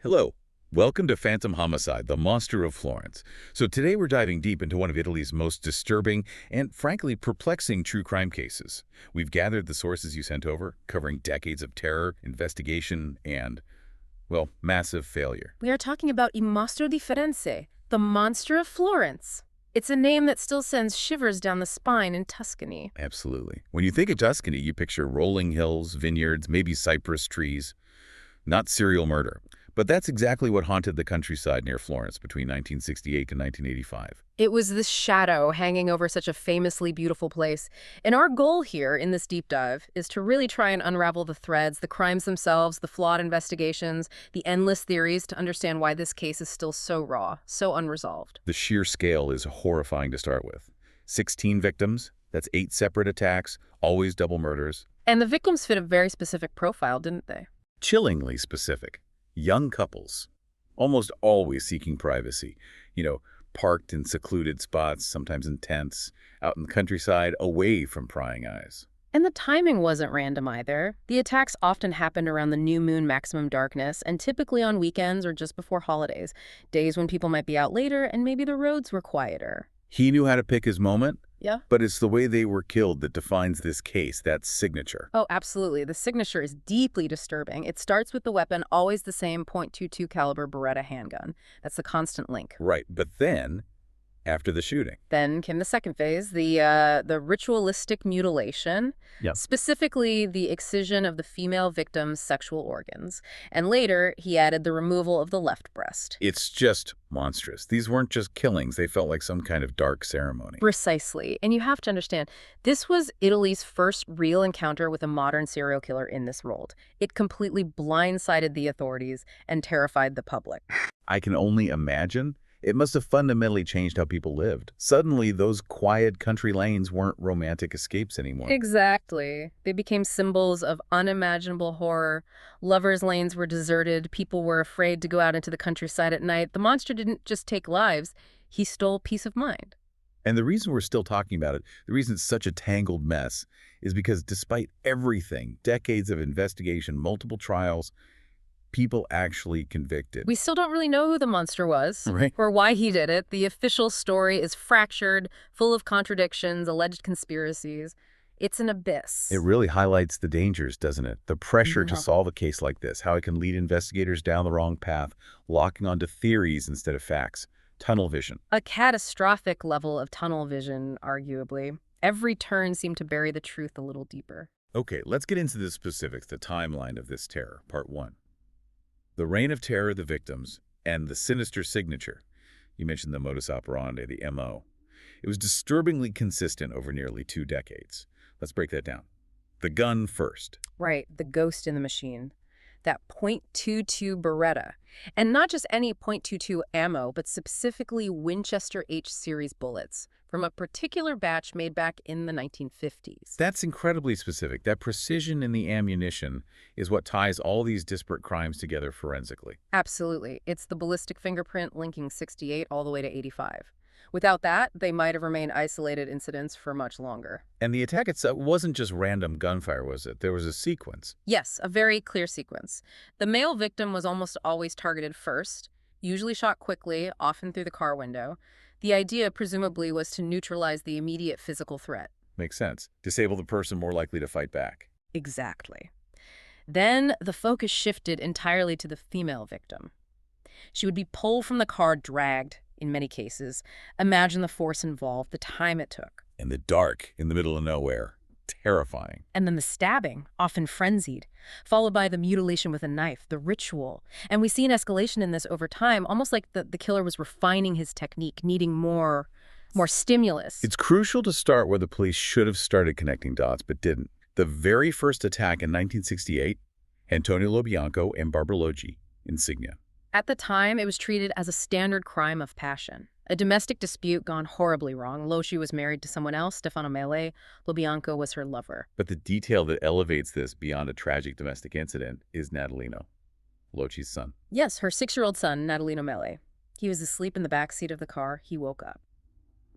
Hello. Welcome to Phantom Homicide, the monster of Florence. So today we're diving deep into one of Italy's most disturbing and, frankly, perplexing true crime cases. We've gathered the sources you sent over, covering decades of terror, investigation, and, well, massive failure. We are talking about Il Mostro di Firenze, the monster of Florence. It's a name that still sends shivers down the spine in Tuscany. Absolutely. When you think of Tuscany, you picture rolling hills, vineyards, maybe cypress trees, not serial murder. But that's exactly what haunted the countryside near Florence between 1968 and 1985. It was this shadow hanging over such a famously beautiful place. And our goal here in this deep dive is to really try and unravel the threads, the crimes themselves, the flawed investigations, the endless theories to understand why this case is still so raw, so unresolved. The sheer scale is horrifying to start with. 16 victims, that's 8 separate attacks, always double murders. And the victims fit a very specific profile, didn't they? Chillingly specific. Young couples, almost always seeking privacy, parked in secluded spots, sometimes in tents, out in the countryside, away from prying eyes. And the timing wasn't random either. The attacks often happened around the new moon maximum darkness and typically on weekends or just before holidays, days when people might be out later and maybe the roads were quieter. He knew how to pick his moment, Yeah. but it's the way they were killed that defines this case, that signature. Oh, absolutely. The signature is deeply disturbing. It starts with the weapon, always the same .22 caliber Beretta handgun. That's the constant link. Right, but then, after the shooting. Then came the second phase, the ritualistic mutilation, Yep. specifically the excision of the female victim's sexual organs. And later, he added the removal of the left breast. It's just monstrous. These weren't just killings. They felt like some kind of dark ceremony. Precisely. And you have to understand, this was Italy's first real encounter with a modern serial killer in this role. It completely blindsided the authorities and terrified the public. I can only imagine. It must have fundamentally changed how people lived. Suddenly, those quiet country lanes weren't romantic escapes anymore. Exactly. They became symbols of unimaginable horror. Lovers' lanes were deserted. People were afraid to go out into the countryside at night. The monster didn't just take lives. He stole peace of mind. And the reason we're still talking about it, the reason it's such a tangled mess, is because despite everything, decades of investigation, multiple trials, people actually convicted. We still don't really know who the monster was, Right. or why he did it. The official story is fractured, full of contradictions, alleged conspiracies. It's an abyss. It really highlights the dangers, doesn't it? The pressure to Yeah. solve a case like this, how it can lead investigators down the wrong path, locking onto theories instead of facts. Tunnel vision. A catastrophic level of tunnel vision, arguably. Every turn seemed to bury the truth a little deeper. Okay, let's get into the specifics, the timeline of this terror. Part 1. The reign of terror, the victims, and the sinister signature. You mentioned the modus operandi, the MO. It was disturbingly consistent over nearly 2 decades. Let's break that down. The gun first. Right, the ghost in the machine. That .22 Beretta. And not just any .22 ammo, but specifically Winchester H-series bullets from a particular batch made back in the 1950s. That's incredibly specific. That precision in the ammunition is what ties all these disparate crimes together forensically. Absolutely. It's the ballistic fingerprint linking 68 all the way to 85. Without that, they might have remained isolated incidents for much longer. And the attack itself wasn't just random gunfire, was it? There was a sequence. Yes, a very clear sequence. The male victim was almost always targeted first, usually shot quickly, often through the car window. The idea, presumably, was to neutralize the immediate physical threat. Makes sense. Disable the person more likely to fight back. Exactly. Then the focus shifted entirely to the female victim. She would be pulled from the car, dragged, in many cases. Imagine the force involved, the time it took. In the dark, in the middle of nowhere. Terrifying. And then the stabbing, often frenzied, followed by the mutilation with a knife, the ritual. And we see an escalation in this over time, almost like the killer was refining his technique, needing more stimulus. It's crucial to start where the police should have started connecting dots, but didn't. The very first attack in 1968, Antonio Lobianco and Barbara Loggi, Insignia. At the time, it was treated as a standard crime of passion. A domestic dispute gone horribly wrong. Loggi was married to someone else, Stefano Mele. Lobianco was her lover. But the detail that elevates this beyond a tragic domestic incident is Natalino, Loggi's son. Yes, her 6-year-old son, Natalino Mele. He was asleep in the back seat of the car. He woke up.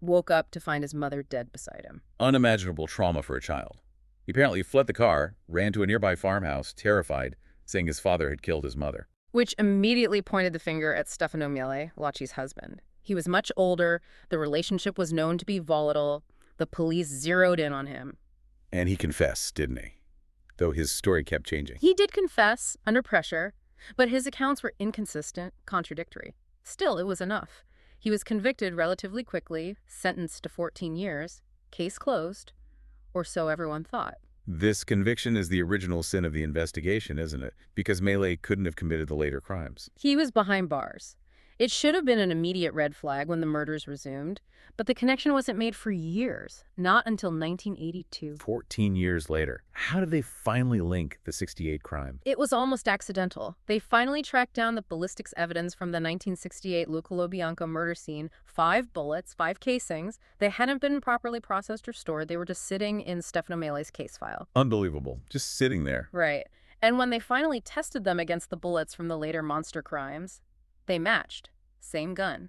Woke up to find his mother dead beside him. Unimaginable trauma for a child. He apparently fled the car, ran to a nearby farmhouse, terrified, saying his father had killed his mother. which immediately pointed the finger at Stefano Miele, Lacci's husband. He was much older, the relationship was known to be volatile, the police zeroed in on him. And he confessed, didn't he? Though his story kept changing. He did confess, under pressure, but his accounts were inconsistent, contradictory. Still, it was enough. He was convicted relatively quickly, sentenced to 14 years, case closed, or so everyone thought. This conviction is the original sin of the investigation, isn't it? Because Melee couldn't have committed the later crimes. He was behind bars. It should have been an immediate red flag when the murders resumed, but the connection wasn't made for years, not until 1982. 14 years later, how did they finally link the 68 crime? It was almost accidental. They finally tracked down the ballistics evidence from the 1968 Lucolo Bianco murder scene. 5 bullets, 5 casings. They hadn't been properly processed or stored. They were just sitting in Stefano Mele's case file. Unbelievable. Just sitting there. Right. And when they finally tested them against the bullets from the later monster crimes, they matched. Same gun.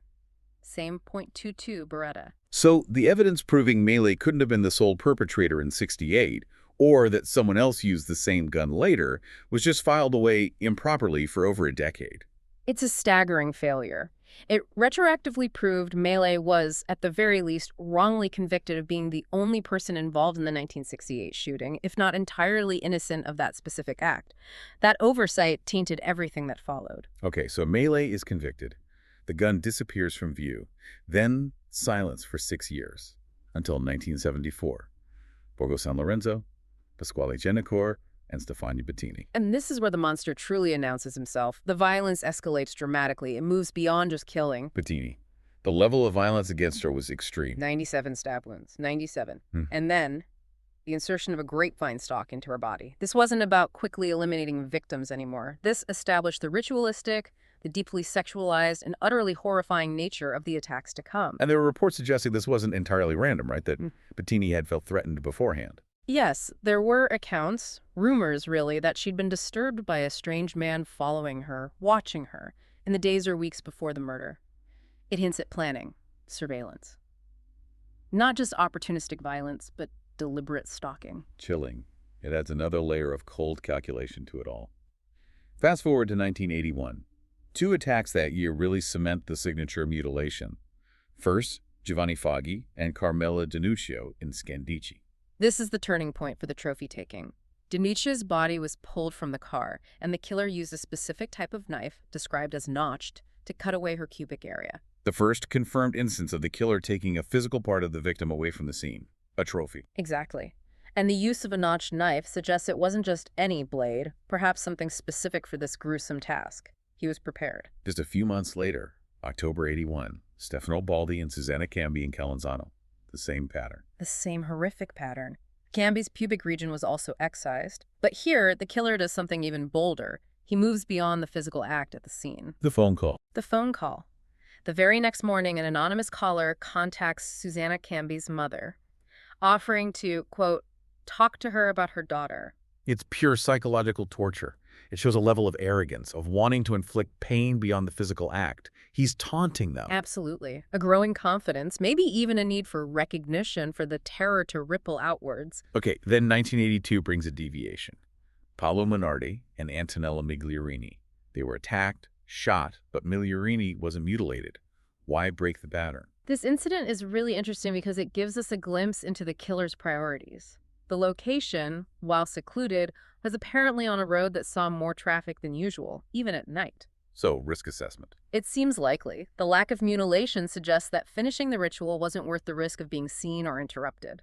Same .22 Beretta. So the evidence proving Melee couldn't have been the sole perpetrator in 68, or that someone else used the same gun later, was just filed away improperly for over a decade. It's a staggering failure. It retroactively proved Melee was, at the very least, wrongly convicted of being the only person involved in the 1968 shooting, if not entirely innocent of that specific act. That oversight tainted everything that followed. Okay, so Melee is convicted. The gun disappears from view. Then silence for 6 years, until 1974. Borgo San Lorenzo, Pasquale Gennicor, and Stefano Bettini. And this is where the monster truly announces himself. The violence escalates dramatically. It moves beyond just killing. Bettini. The level of violence against her was extreme. 97 stab wounds. 97. And then the insertion of a grapevine stalk into her body. This wasn't about quickly eliminating victims anymore. This established the ritualistic, the deeply sexualized, and utterly horrifying nature of the attacks to come. And there were reports suggesting this wasn't entirely random, right? That Bettini had felt threatened beforehand. Yes, there were accounts, rumors really, that she'd been disturbed by a strange man following her, watching her, in the days or weeks before the murder. It hints at planning, surveillance. Not just opportunistic violence, but deliberate stalking. Chilling. It adds another layer of cold calculation to it all. Fast forward to 1981. 2 attacks that year really cement the signature mutilation. First, Giovanni Foggi and Carmela Danuccio in Scandici. This is the turning point for the trophy taking. Danuccio's body was pulled from the car, and the killer used a specific type of knife, described as notched, to cut away her pubic area. The first confirmed instance of the killer taking a physical part of the victim away from the scene. A trophy. Exactly. And the use of a notched knife suggests it wasn't just any blade, perhaps something specific for this gruesome task. He was prepared. Just a few months later, October 81, Stefano Baldi and Susanna Cambi in Calenzano. The same pattern. The same horrific pattern. Cambi's pubic region was also excised. But here, the killer does something even bolder. He moves beyond the physical act at the scene. The phone call. The phone call. The very next morning, an anonymous caller contacts Susanna Cambi's mother, offering to, quote, talk to her about her daughter. It's pure psychological torture. It shows a level of arrogance, of wanting to inflict pain beyond the physical act. He's taunting them. Absolutely. A growing confidence, maybe even a need for recognition for the terror to ripple outwards. Okay, then 1982 brings a deviation. Paolo Minardi and Antonella Migliorini. They were attacked, shot, but Migliorini wasn't mutilated. Why break the pattern? This incident is really interesting because it gives us a glimpse into the killer's priorities. The location, while secluded, was apparently on a road that saw more traffic than usual, even at night. So, risk assessment. It seems likely. The lack of mutilation suggests that finishing the ritual wasn't worth the risk of being seen or interrupted.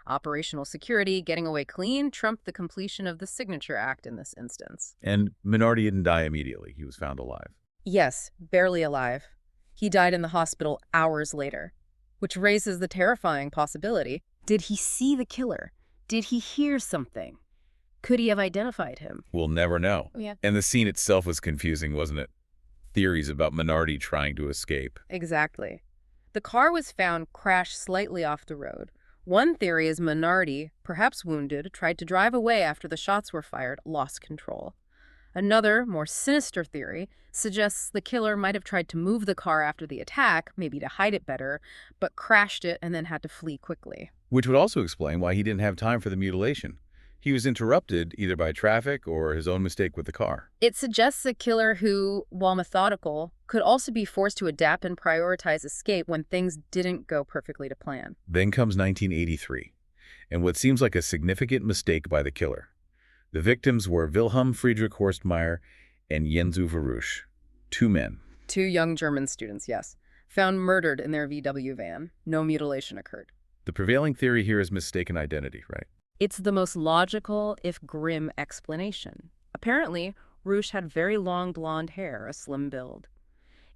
Operational security, getting away clean, trumped the completion of the signature act in this instance. And Minardi didn't die immediately. He was found alive. Yes, barely alive. He died in the hospital hours later, which raises the terrifying possibility. Did he see the killer? Did he hear something? Could he have identified him? We'll never know. Yeah. And the scene itself was confusing, wasn't it? Theories about Minardi trying to escape. Exactly. The car was found crashed slightly off the road. One theory is Minardi, perhaps wounded, tried to drive away after the shots were fired, lost control. Another, more sinister theory suggests the killer might have tried to move the car after the attack, maybe to hide it better, but crashed it and then had to flee quickly. Which would also explain why he didn't have time for the mutilation. He was interrupted either by traffic or his own mistake with the car. It suggests a killer who, while methodical, could also be forced to adapt and prioritize escape when things didn't go perfectly to plan. Then comes 1983, and what seems like a significant mistake by the killer. The victims were Wilhelm Friedrich Horstmeyer and Jensu Verrusch, two men. Two young German students, yes, found murdered in their VW van. No mutilation occurred. The prevailing theory here is mistaken identity, right? It's the most logical, if grim, explanation. Apparently, Roosh had very long blonde hair, a slim build.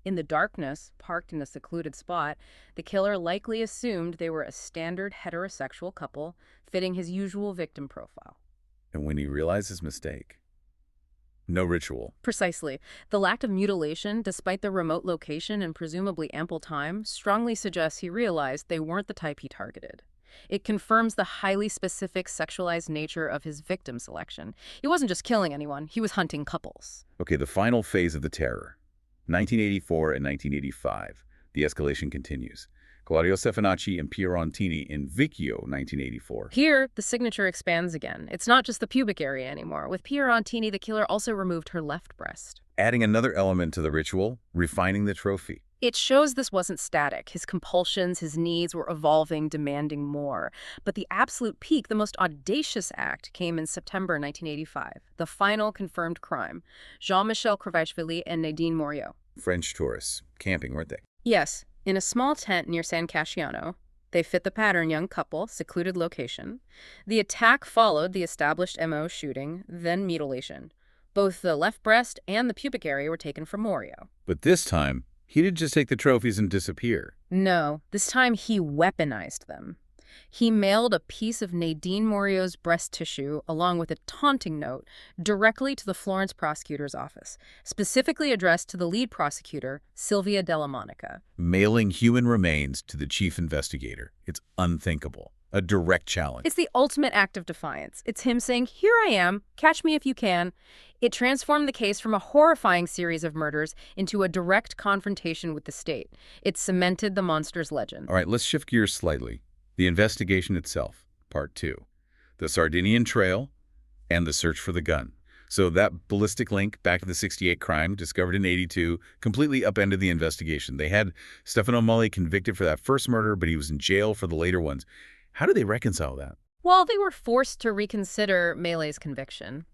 In the darkness, parked in a secluded spot, the killer likely assumed they were a standard heterosexual couple, fitting his usual victim profile. And when he realized his mistake, no ritual. Precisely. The lack of mutilation, despite the remote location and presumably ample time, strongly suggests he realized they weren't the type he targeted. It confirms the highly specific sexualized nature of his victim selection. He wasn't just killing anyone, he was hunting couples. Okay, the final phase of the terror. 1984 and 1985. The escalation continues. Claudio Stefanacci and Pierontini in Vicchio, 1984. Here, the signature expands again. It's not just the pubic area anymore. With Pierontini, the killer also removed her left breast. Adding another element to the ritual, refining the trophy. It shows this wasn't static. His compulsions, his needs were evolving, demanding more. But the absolute peak, the most audacious act, came in September 1985. The final confirmed crime. Jean-Michel Krivashvili and Nadine Moreau. French tourists, camping, weren't they? Yes, in a small tent near San Casciano. They fit the pattern, young couple, secluded location. The attack followed the established MO shooting, then mutilation. Both the left breast and the pubic area were taken from Moreau. But this time, he didn't just take the trophies and disappear. No, this time he weaponized them. He mailed a piece of Nadine Moreau's breast tissue, along with a taunting note, directly to the Florence prosecutor's office, specifically addressed to the lead prosecutor, Silvia Della Monica. Mailing human remains to the chief investigator. It's unthinkable. A direct challenge. It's the ultimate act of defiance. It's him saying, "Here I am, catch me if you can." It transformed the case from a horrifying series of murders into a direct confrontation with the state. It cemented the monster's legend. All right, let's shift gears slightly. The investigation itself, part 2. The Sardinian Trail and the search for the gun. So that ballistic link back to the 68 crime discovered in 82 completely upended the investigation. They had Stefano Mully convicted for that first murder, but he was in jail for the later ones. How do they reconcile that? Well, they were forced to reconsider Mele's conviction.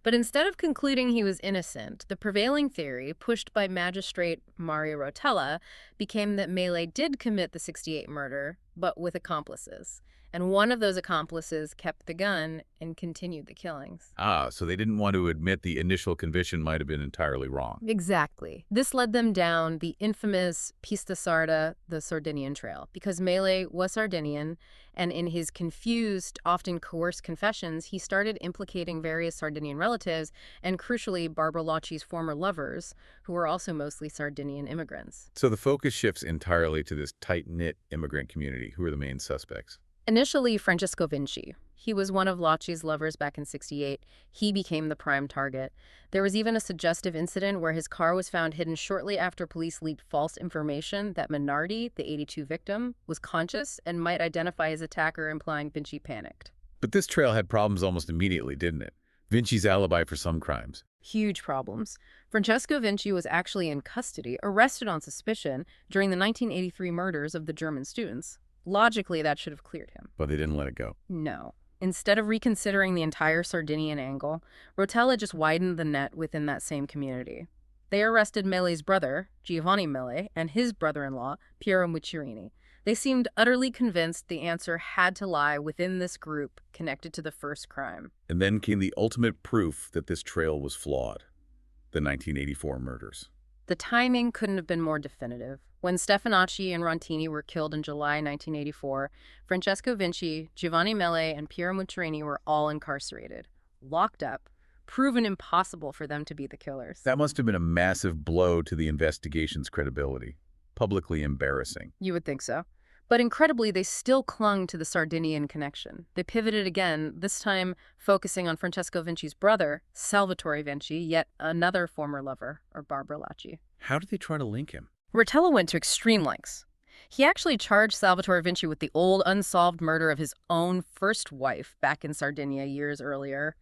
But instead of concluding he was innocent, the prevailing theory, pushed by Magistrate Mario Rotella, became that Mele did commit the 68 murder, but with accomplices. And one of those accomplices kept the gun and continued the killings. Ah, so they didn't want to admit the initial conviction might have been entirely wrong. Exactly. This led them down the infamous Pista Sarda, the Sardinian Trail, because Mele was Sardinian, and in his confused, often coerced confessions, he started implicating various Sardinian relatives and, crucially, Barbara Locci's former lovers, who were also mostly Sardinian immigrants. So the focus shifts entirely to this tight-knit immigrant community. Who are the main suspects? Initially, Francesco Vinci. He was one of Locci's lovers back in '68. He became the prime target. There was even a suggestive incident where his car was found hidden shortly after police leaked false information that Minardi, the '82 victim, was conscious and might identify his attacker, implying Vinci panicked. But this trail had problems almost immediately, didn't it? Vinci's alibi for some crimes. Huge problems. Francesco Vinci was actually in custody, arrested on suspicion, during the 1983 murders of the German students. Logically, that should have cleared him. But they didn't let it go. No. Instead of reconsidering the entire Sardinian angle, Rotella just widened the net within that same community. They arrested Mele's brother, Giovanni Mele, and his brother-in-law, Piero Muccirini. They seemed utterly convinced the answer had to lie within this group connected to the first crime. And then came the ultimate proof that this trail was flawed. The 1984 murders. The timing couldn't have been more definitive. When Stefanacci and Rontini were killed in July 1984, Francesco Vinci, Giovanni Mele, and Piero Muccirini were all incarcerated, locked up, proven impossible for them to be the killers. That must have been a massive blow to the investigation's credibility. Publicly embarrassing. You would think so. But incredibly, they still clung to the Sardinian connection. They pivoted again, this time focusing on Francesco Vinci's brother, Salvatore Vinci, yet another former lover, or Barbara Locci. How did they try to link him? Rotella went to extreme lengths. He actually charged Salvatore Vinci with the old unsolved murder of his own first wife back in Sardinia years earlier,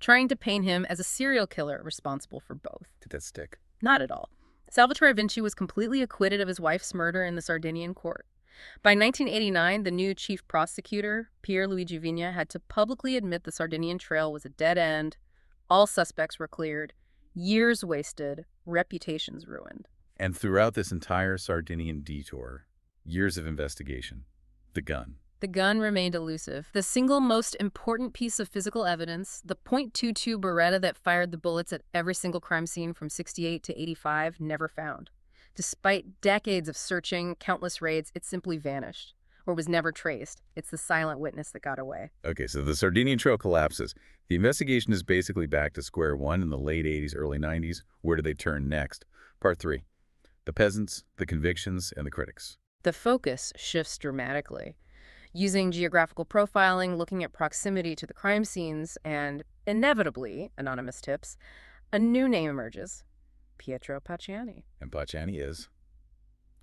trying to paint him as a serial killer responsible for both. Did that stick? Not at all. Salvatore Vinci was completely acquitted of his wife's murder in the Sardinian court. By 1989, the new chief prosecutor, Pier Luigi Vigna, had to publicly admit the Sardinian trail was a dead end. All suspects were cleared. Years wasted. Reputations ruined. And throughout this entire Sardinian detour, years of investigation, the gun. The gun remained elusive. The single most important piece of physical evidence, the .22 Beretta that fired the bullets at every single crime scene from 68 to 85, never found. Despite decades of searching, countless raids, it simply vanished, or was never traced. It's the silent witness that got away. Okay, so the Sardinian trail collapses. The investigation is basically back to square one in the late 80s, early 90s. Where do they turn next? Part 3. The peasants, the convictions, and the critics. The focus shifts dramatically. Using geographical profiling, looking at proximity to the crime scenes, and, inevitably, anonymous tips, a new name emerges. Pietro Pacciani. And Pacciani is,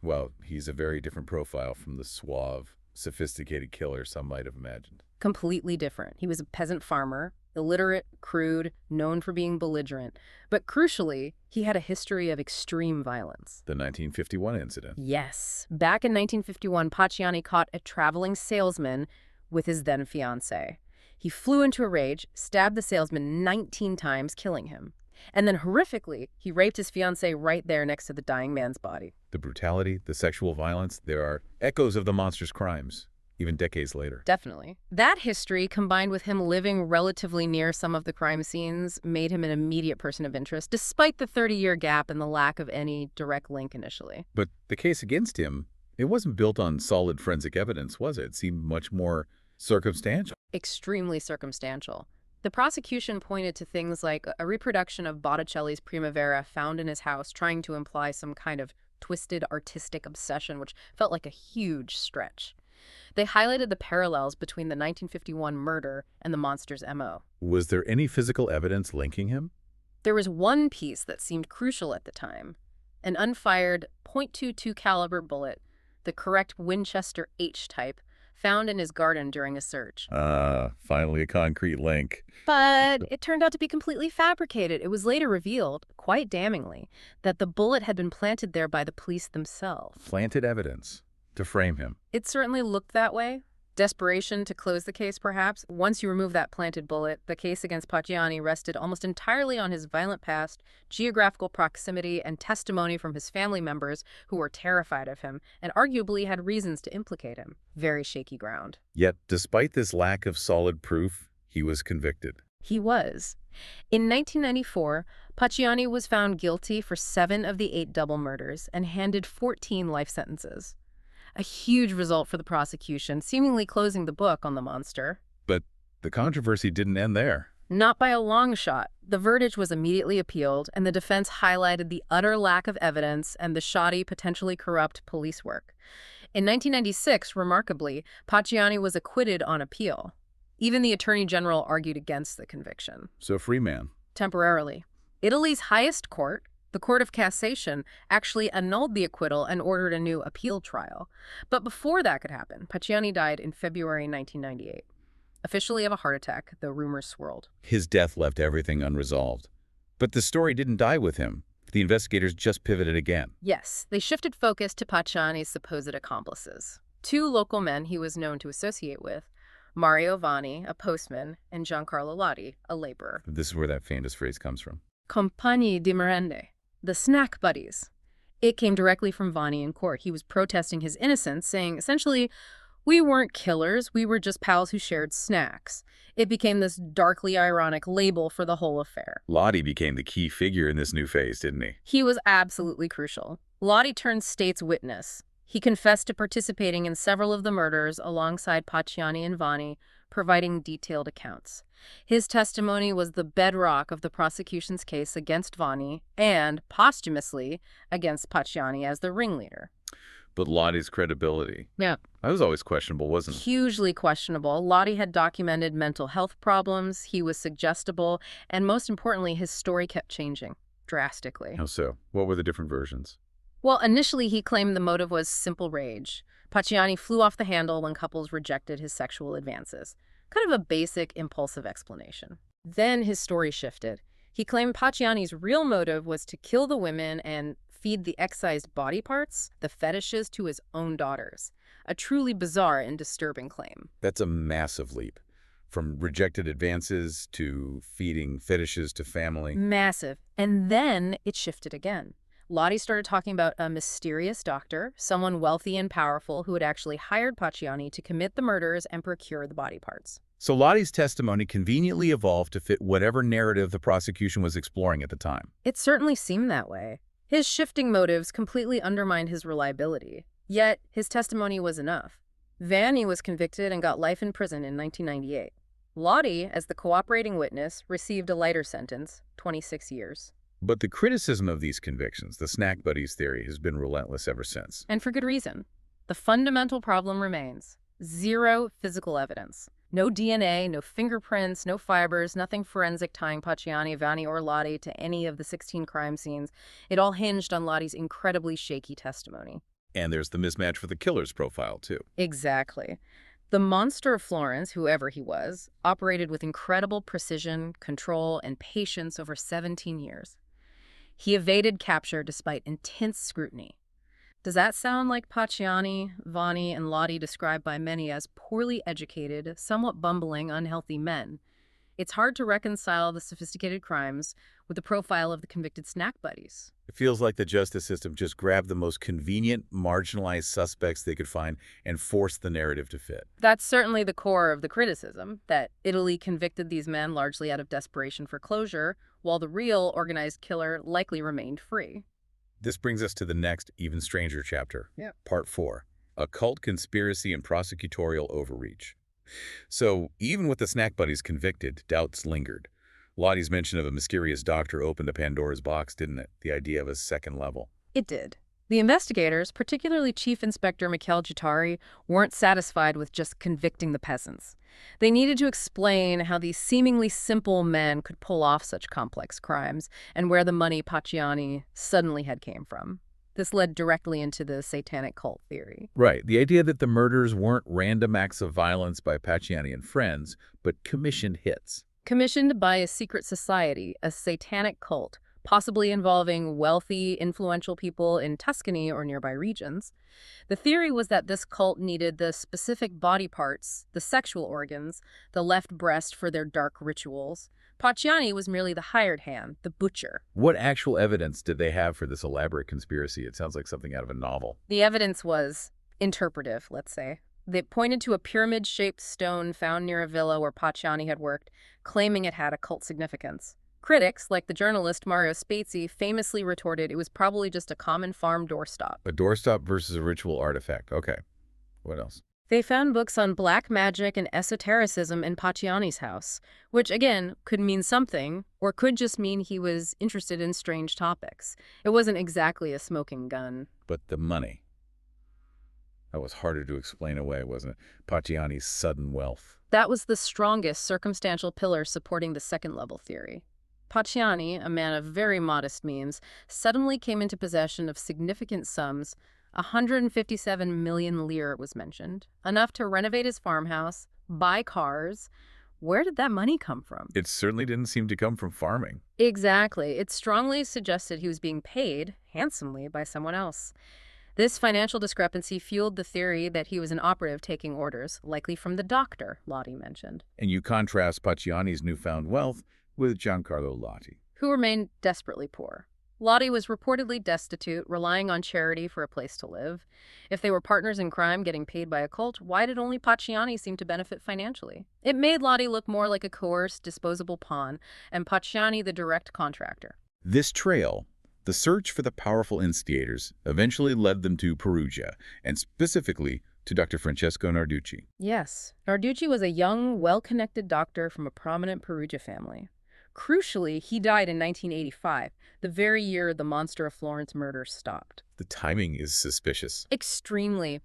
well, he's a very different profile from the suave, sophisticated killer some might have imagined. Completely different. He was a peasant farmer, illiterate, crude, known for being belligerent. But crucially, he had a history of extreme violence. The 1951 incident. Yes. Back in 1951, Pacciani caught a traveling salesman with his then-fiancée. He flew into a rage, stabbed the salesman 19 times, killing him. And then, horrifically, he raped his fiancée right there next to the dying man's body. The brutality, the sexual violence, there are echoes of the monster's crimes, even decades later. Definitely. That history, combined with him living relatively near some of the crime scenes, made him an immediate person of interest, despite the 30-year gap and the lack of any direct link initially. But the case against him, it wasn't built on solid forensic evidence, was it? It seemed much more circumstantial. Extremely circumstantial. The prosecution pointed to things like a reproduction of Botticelli's Primavera found in his house, trying to imply some kind of twisted artistic obsession, which felt like a huge stretch. They highlighted the parallels between the 1951 murder and the monster's MO. Was there any physical evidence linking him? There was one piece that seemed crucial at the time: an unfired .22 caliber bullet, the correct Winchester H type, found in his garden during a search. Finally a concrete link. But it turned out to be completely fabricated. It was later revealed, quite damningly, that the bullet had been planted there by the police themselves. Planted evidence to frame him. It certainly looked that way. Desperation to close the case, perhaps. Once you remove that planted bullet, the case against Pacciani rested almost entirely on his violent past, geographical proximity, and testimony from his family members who were terrified of him and arguably had reasons to implicate him. Very shaky ground. Yet, despite this lack of solid proof, he was convicted. He was. In 1994, Pacciani was found guilty for 7 of the 8 double murders and handed 14 life sentences. A huge result for the prosecution, seemingly closing the book on the monster. But the controversy didn't end there. Not by a long shot. The verdict was immediately appealed, and the defense highlighted the utter lack of evidence and the shoddy, potentially corrupt police work. In 1996, remarkably, Pacciani was acquitted on appeal. Even the Attorney General argued against the conviction. So free man. Temporarily. Italy's highest court, the Court of Cassation, actually annulled the acquittal and ordered a new appeal trial. But before that could happen, Pacciani died in February 1998. Officially of a heart attack, though rumors swirled. His death left everything unresolved. But the story didn't die with him. The investigators just pivoted again. Yes, they shifted focus to Pacciani's supposed accomplices. 2 local men he was known to associate with: Mario Vanni, a postman, and Giancarlo Lotti, a laborer. This is where that famous phrase comes from. Compagni di merende. The snack buddies. It came directly from Vanni in court. He was protesting his innocence, saying, essentially, we weren't killers, we were just pals who shared snacks. It became this darkly ironic label for the whole affair. Lotti became the key figure in this new phase, didn't he? He was absolutely crucial. Lotti turned state's witness. He confessed to participating in several of the murders alongside Pacciani and Vanni, providing detailed accounts. His testimony was the bedrock of the prosecution's case against Vanni and, posthumously, against Pacciani as the ringleader. But Lotti's credibility. Yeah. That was always questionable, wasn't it? Hugely questionable. Lotti had documented mental health problems, he was suggestible, and most importantly, his story kept changing drastically. How so? What were the different versions? Well, initially he claimed the motive was simple rage. Pacciani flew off the handle when couples rejected his sexual advances. Kind of a basic, impulsive explanation. Then his story shifted. He claimed Pacciani's real motive was to kill the women and feed the excised body parts, the fetishes, to his own daughters. A truly bizarre and disturbing claim. That's a massive leap. From rejected advances to feeding fetishes to family. Massive. And then it shifted again. Lottie started talking about a mysterious doctor, someone wealthy and powerful who had actually hired Pacciani to commit the murders and procure the body parts. So Lottie's testimony conveniently evolved to fit whatever narrative the prosecution was exploring at the time. It certainly seemed that way. His shifting motives completely undermined his reliability. Yet, his testimony was enough. Vanni was convicted and got life in prison in 1998. Lottie, as the cooperating witness, received a lighter sentence, 26 years. But the criticism of these convictions, the snack buddies theory, has been relentless ever since. And for good reason. The fundamental problem remains. Zero physical evidence. No DNA, no fingerprints, no fibers, nothing forensic tying Pacciani, Vanni, or Lottie to any of the 16 crime scenes. It all hinged on Lottie's incredibly shaky testimony. And there's the mismatch for the killer's profile, too. Exactly. The monster of Florence, whoever he was, operated with incredible precision, control, and patience over 17 years. He evaded capture despite intense scrutiny. Does that sound like Pacciani, Vanni, and Lottie described by many as poorly educated, somewhat bumbling, unhealthy men? It's hard to reconcile the sophisticated crimes with the profile of the convicted snack buddies. It feels like the justice system just grabbed the most convenient, marginalized suspects they could find and forced the narrative to fit. That's certainly the core of the criticism, that Italy convicted these men largely out of desperation for closure, while the real organized killer likely remained free. This brings us to the next, even stranger chapter, Yep. Part 4, Occult Conspiracy and Prosecutorial Overreach. So, even with the snack buddies convicted, doubts lingered. Lottie's mention of a mysterious doctor opened a Pandora's box, didn't it? The idea of a second level. It did. The investigators, particularly Chief Inspector Mikhail Jatari, weren't satisfied with just convicting the peasants. They needed to explain how these seemingly simple men could pull off such complex crimes and where the money Pacciani suddenly had came from. This led directly into the satanic cult theory. Right. The idea that the murders weren't random acts of violence by Pacciani and friends, but commissioned hits. Commissioned by a secret society, a satanic cult, possibly involving wealthy, influential people in Tuscany or nearby regions. The theory was that this cult needed the specific body parts, the sexual organs, the left breast for their dark rituals. Pacciani was merely the hired hand, the butcher. What actual evidence did they have for this elaborate conspiracy? It sounds like something out of a novel. The evidence was interpretive, let's say. They pointed to a pyramid-shaped stone found near a villa where Pacciani had worked, claiming it had occult significance. Critics, like the journalist Mario Spezzi, famously retorted it was probably just a common farm doorstop. A doorstop versus a ritual artifact. Okay. What else? They found books on black magic and esotericism in Pacciani's house, which, again, could mean something, or could just mean he was interested in strange topics. It wasn't exactly a smoking gun. But the money. That was harder to explain away, wasn't it? Pacciani's sudden wealth. That was the strongest circumstantial pillar supporting the second-level theory. Pacciani, a man of very modest means, suddenly came into possession of significant sums. 157 million lire was mentioned, enough to renovate his farmhouse, buy cars. Where did that money come from? It certainly didn't seem to come from farming. Exactly. It strongly suggested he was being paid handsomely by someone else. This financial discrepancy fueled the theory that he was an operative taking orders, likely from the doctor, Lottie mentioned. And you contrast Pacciani's newfound wealth with Giancarlo Lotti, who remained desperately poor. Lottie was reportedly destitute, relying on charity for a place to live. If they were partners in crime getting paid by a cult, why did only Pacciani seem to benefit financially? It made Lottie look more like a coerced, disposable pawn, and Pacciani the direct contractor. This trail, the search for the powerful instigators, eventually led them to Perugia, and specifically to Dr. Francesco Narducci. Yes, Narducci was a young, well-connected doctor from a prominent Perugia family. Crucially, he died in 1985, the very year the Monster of Florence murders stopped. The timing is suspicious. Extremely.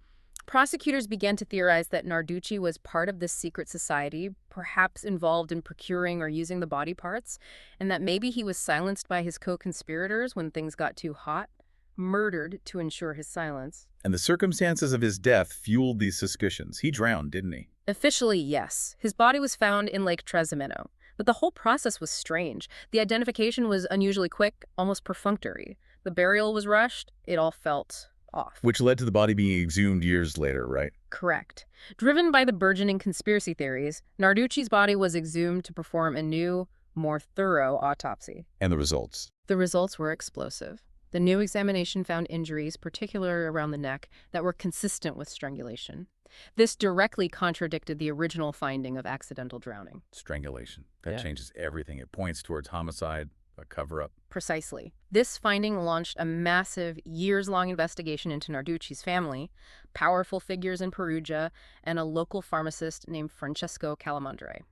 Prosecutors began to theorize that Narducci was part of this secret society, perhaps involved in procuring or using the body parts, and that maybe he was silenced by his co-conspirators when things got too hot. murdered to ensure his silence. And the circumstances of his death fueled these suspicions. He drowned, didn't he? Officially, yes. His body was found in Lake Trasimeno. But the whole process was strange. The identification was unusually quick, almost perfunctory. The burial was rushed. It all felt off. Which led to the body being exhumed years later, right? Correct. Driven by the burgeoning conspiracy theories, Narducci's body was exhumed to perform a new, more thorough autopsy. And the results? The results were explosive. The new examination found injuries, particularly around the neck, that were consistent with strangulation. This directly contradicted the original finding of accidental drowning. Strangulation. That changes everything. It points towards homicide, a cover-up. Precisely. This finding launched a massive, years-long investigation into Narducci's family, powerful figures in Perugia, and a local pharmacist named Francesco Calamandre.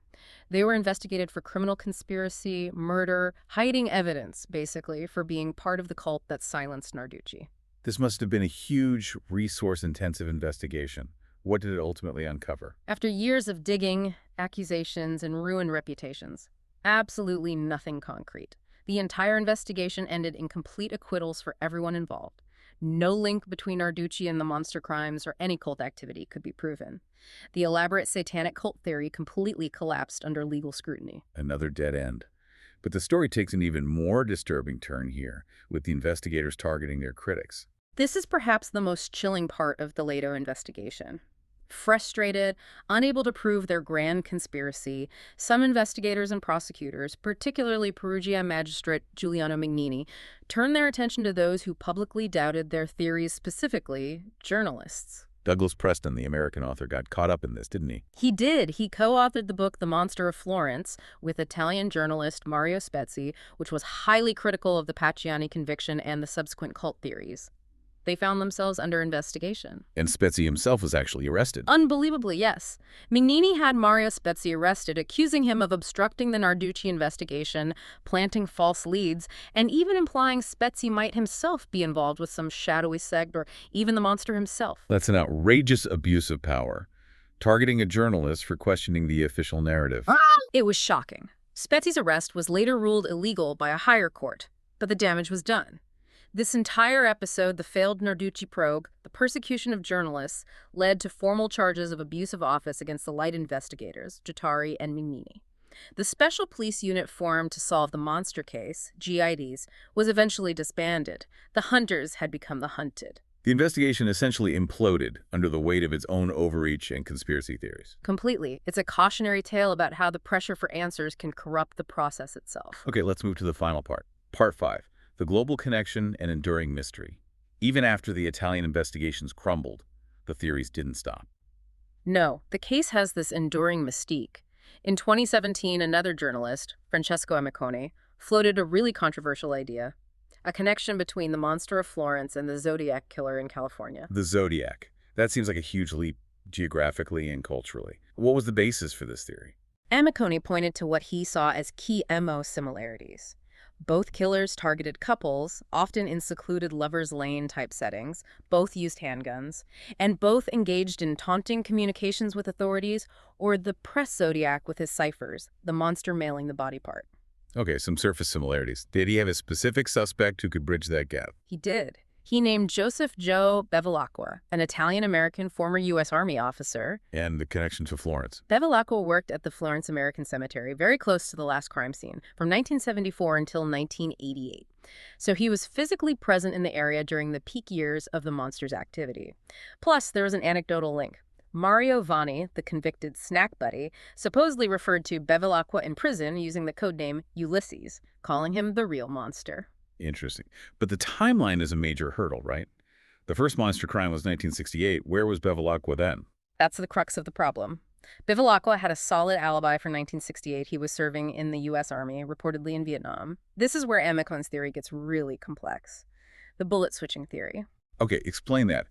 They were investigated for criminal conspiracy, murder, hiding evidence, basically, for being part of the cult that silenced Narducci. This must have been a huge, resource-intensive investigation. What did it ultimately uncover? After years of digging, accusations, and ruined reputations, absolutely nothing concrete. The entire investigation ended in complete acquittals for everyone involved. No link between Narducci and the monster crimes or any cult activity could be proven. The elaborate satanic cult theory completely collapsed under legal scrutiny. Another dead end. But the story takes an even more disturbing turn here, with the investigators targeting their critics. This is perhaps the most chilling part of the Leto investigation. Frustrated, unable to prove their grand conspiracy, some investigators and prosecutors, particularly Perugia magistrate Giuliano Mignini, turned their attention to those who publicly doubted their theories, specifically journalists. Douglas Preston, the American author, got caught up in this, didn't he? He did. He co-authored the book The Monster of Florence with Italian journalist Mario Spezzi, which was highly critical of the Pacciani conviction and the subsequent cult theories. They found themselves under investigation. And Spezzi himself was actually arrested. Unbelievably, yes. Mignini had Mario Spezzi arrested, accusing him of obstructing the Narducci investigation, planting false leads, and even implying Spezzi might himself be involved with some shadowy sect or even the monster himself. That's an outrageous abuse of power, targeting a journalist for questioning the official narrative. It was shocking. Spezzi's arrest was later ruled illegal by a higher court, but the damage was done. This entire episode, the failed Narducci probe, the persecution of journalists, led to formal charges of abuse of office against the light investigators, Giuttari and Mignini. The special police unit formed to solve the monster case, GIDs, was eventually disbanded. The hunters had become the hunted. The investigation essentially imploded under the weight of its own overreach and conspiracy theories. Completely. It's a cautionary tale about how the pressure for answers can corrupt the process itself. Okay, let's move to the final part. Part 5. The global connection and enduring mystery. Even after the Italian investigations crumbled, the theories didn't stop. No, the case has this enduring mystique. In 2017, another journalist, Francesco Amicone, floated a really controversial idea: a connection between the monster of Florence and the Zodiac killer in California. The Zodiac. That seems like a huge leap geographically and culturally. What was the basis for this theory? Amicone pointed to what he saw as key MO similarities. Both killers targeted couples, often in secluded lovers' lane-type settings, both used handguns, and both engaged in taunting communications with authorities or the press Zodiac with his ciphers, the monster mailing the body part. Okay, some surface similarities. Did he have a specific suspect who could bridge that gap? He did. He named Joseph Joe Bevilacqua, an Italian-American former U.S. Army officer. And the connection to Florence. Bevilacqua worked at the Florence American Cemetery, very close to the last crime scene, from 1974 until 1988. So he was physically present in the area during the peak years of the monster's activity. Plus, there was an anecdotal link. Mario Vanni, the convicted snack buddy, supposedly referred to Bevilacqua in prison using the codename Ulysses, calling him the real monster. Interesting. But the timeline is a major hurdle, right? The first monster crime was 1968. Where was Bevilacqua then? That's the crux of the problem. Bevilacqua had a solid alibi for 1968. He was serving in the U.S. Army, reportedly in Vietnam. This is where Amicone's theory gets really complex. The bullet-switching theory. Okay, explain that.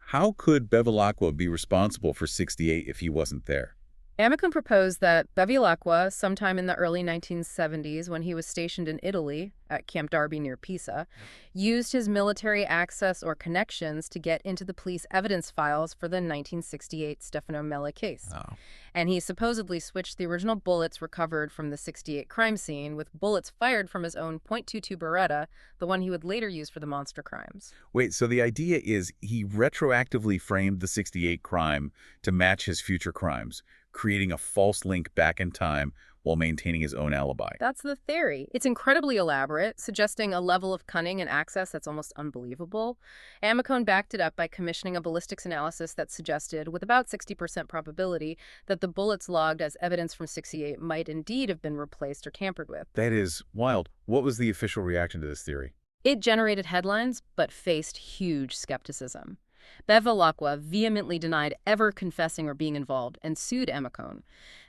How could Bevilacqua be responsible for 68 if he wasn't there? Amicum proposed that Bevilacqua, sometime in the early 1970s when he was stationed in Italy at Camp Darby near Pisa, used his military access or connections to get into the police evidence files for the 1968 Stefano Mella case. Oh. And he supposedly switched the original bullets recovered from the 68 crime scene with bullets fired from his own .22 Beretta, the one he would later use for the monster crimes. Wait, so the idea is he retroactively framed the 68 crime to match his future crimes, creating a false link back in time while maintaining his own alibi. That's the theory. It's incredibly elaborate, suggesting a level of cunning and access that's almost unbelievable. Amicone backed it up by commissioning a ballistics analysis that suggested, with about 60% probability, that the bullets logged as evidence from 68 might indeed have been replaced or tampered with. That is wild. What was the official reaction to this theory? It generated headlines, but faced huge skepticism. Bevilacqua vehemently denied ever confessing or being involved and sued Amicone.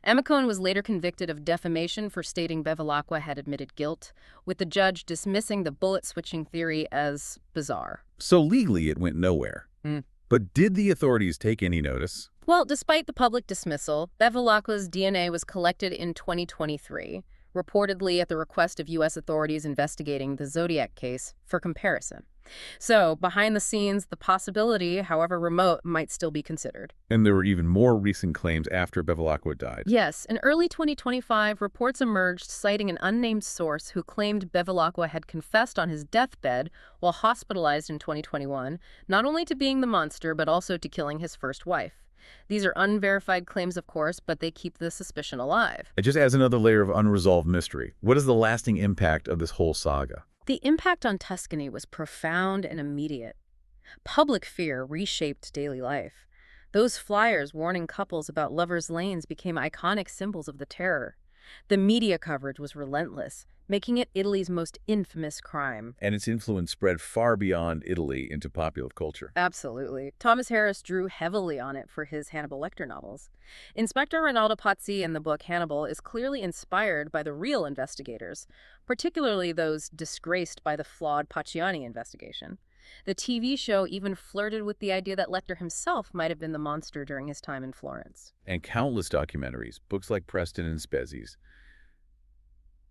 Amicone was later convicted of defamation for stating Bevilacqua had admitted guilt, with the judge dismissing the bullet-switching theory as bizarre. So legally it went nowhere. Mm. But did the authorities take any notice? Well, despite the public dismissal, Bevilacqua's DNA was collected in 2023, reportedly at the request of U.S. authorities investigating the Zodiac case for comparison. So, behind the scenes, the possibility, however remote, might still be considered. And there were even more recent claims after Bevilacqua died. Yes, in early 2025, reports emerged citing an unnamed source who claimed Bevilacqua had confessed on his deathbed while hospitalized in 2021, not only to being the monster, but also to killing his first wife. These are unverified claims, of course, but they keep the suspicion alive. It just adds another layer of unresolved mystery. What is the lasting impact of this whole saga? The impact on Tuscany was profound and immediate. Public fear reshaped daily life. Those flyers warning couples about lovers' lanes became iconic symbols of the terror. The media coverage was relentless, making it Italy's most infamous crime. And its influence spread far beyond Italy into popular culture. Absolutely. Thomas Harris drew heavily on it for his Hannibal Lecter novels. Inspector Rinaldo Pazzi in the book Hannibal is clearly inspired by the real investigators, particularly those disgraced by the flawed Pacciani investigation. The TV show even flirted with the idea that Lecter himself might have been the monster during his time in Florence. And countless documentaries, books like Preston and Spezi's.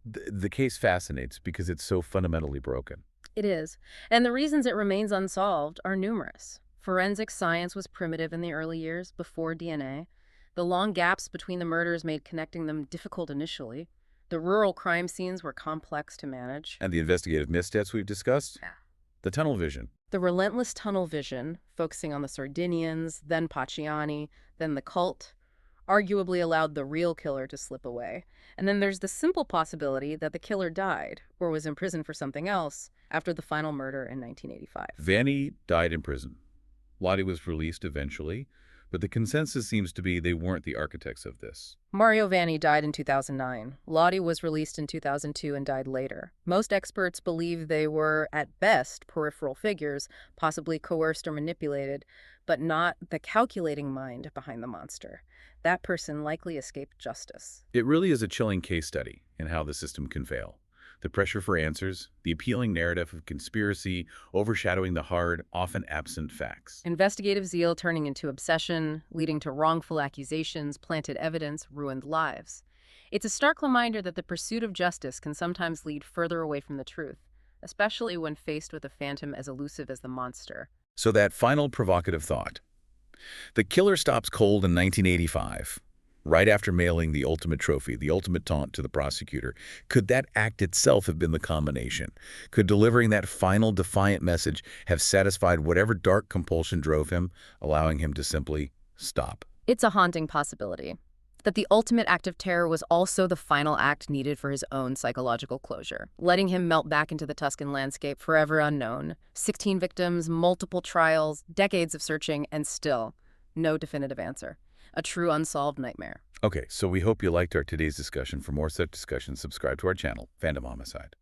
The case fascinates because it's so fundamentally broken. It is, and the reasons it remains unsolved are numerous. Forensic science was primitive in the early years, before DNA. The long gaps between the murders made connecting them difficult initially. The rural crime scenes were complex to manage. And the investigative missteps we've discussed? Yeah. The tunnel vision. The relentless tunnel vision, focusing on the Sardinians, then Pacciani, then the cult, arguably allowed the real killer to slip away. And then there's the simple possibility that the killer died, or was imprisoned for something else, after the final murder in 1985. Vanni died in prison. Lottie was released eventually, but the consensus seems to be they weren't the architects of this. Mario Vanni died in 2009. Lottie was released in 2002 and died later. Most experts believe they were, at best, peripheral figures, possibly coerced or manipulated, but not the calculating mind behind the monster. That person likely escaped justice. It really is a chilling case study in how the system can fail. The pressure for answers, the appealing narrative of conspiracy overshadowing the hard, often absent facts. Investigative zeal turning into obsession, leading to wrongful accusations, planted evidence, ruined lives. It's a stark reminder that the pursuit of justice can sometimes lead further away from the truth, especially when faced with a phantom as elusive as the monster. So that final provocative thought. The killer stops cold in 1985. Right after mailing the ultimate trophy, the ultimate taunt to the prosecutor. Could that act itself have been the combination? Could delivering that final defiant message have satisfied whatever dark compulsion drove him, allowing him to simply stop? It's a haunting possibility that the ultimate act of terror was also the final act needed for his own psychological closure, letting him melt back into the Tuscan landscape forever unknown. 16 victims, multiple trials, decades of searching, and still no definitive answer. A true unsolved nightmare. Okay, so we hope you liked our today's discussion. For more such discussions, subscribe to our channel, Fandom Homicide.